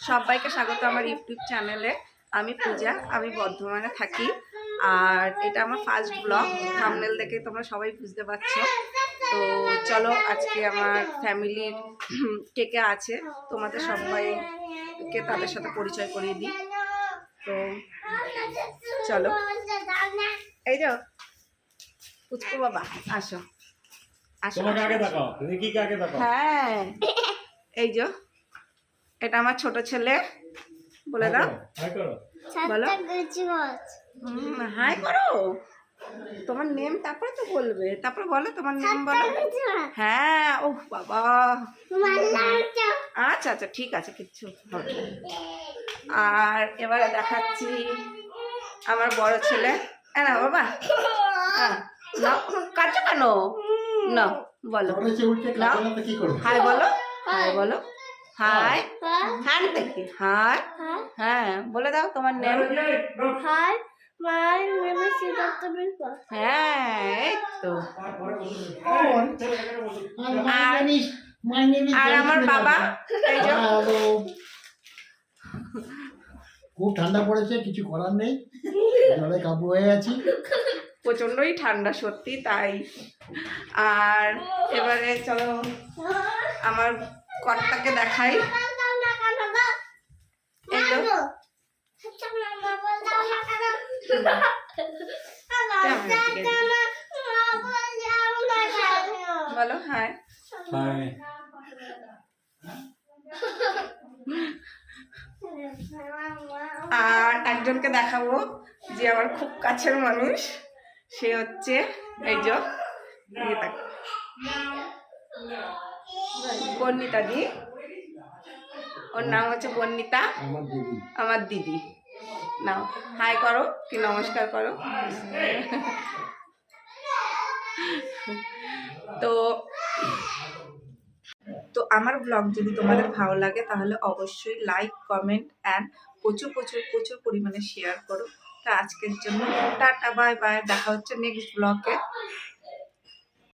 সবাইকে স্বাগত আমার ইউটিউব চ্যানেলে। আমি পূজা, আমি বর্ধমানে থাকি। আর এটা আমার ফার্স্ট ব্লগ। থাম্বনেল দেখে তোমরা সবাই বুঝতে পারছো। তো চলো আজকে আমার ফ্যামিলির কে কে আছে তোমাদের সবাইকে তাদের সাথে পরিচয় করিয়ে দিই। তো চলো, এই যাও পুচকু বাবা, আসো আসো। হ্যাঁ, এই যে এটা আমার ছোট ছেলে। বলে দাও, বলো হাই করো। তোমার নেম তারপরে তো বলবে, তারপরে বলো তোমার নেম বলো। হ্যাঁ, ও বাবা, আচ্ছা আচ্ছা ঠিক আছে, কিচ্ছু হবে। আর এবারে দেখাচ্ছি আমার বড় ছেলে। না বাবা, না কাঁদছো কেন? না বলো, না হাই বলো, হাই বলো, হাই হ্যাঁ দেখি হাই। হ্যাঁ বলে দাও তোমার name. Hi, my name is Siddharth Birpa. হ্যাঁ এই তো। আর আমার বাবা, এই যে খুব ঠান্ডা পড়েছে, কিছু করার নেই, জলে কাবু হয়ে আছি। প্রচন্ডই ঠান্ডা সত্যি তাই। আর এবারে চলো আমার কর্তাকে দেখাই। বলো হাই। আর একজনকে দেখাবো যে আমার খুব কাছের মানুষ, সে হচ্ছে এই যে বর্ণিতা দি। ওর নাম হচ্ছে বর্ণিতা, আমার দিদি। নাও হাই করো কি নমস্কার করো। তো তো আমার ব্লগ যদি তোমাদের ভালো লাগে তাহলে অবশ্যই লাইক, কমেন্ট অ্যান্ড প্রচুর প্রচুর প্রচুর পরিমাণে শেয়ার করো। তো আজকের জন্য টাটা, বাই বাই, দেখা হচ্ছে নেক্সট ব্লগে।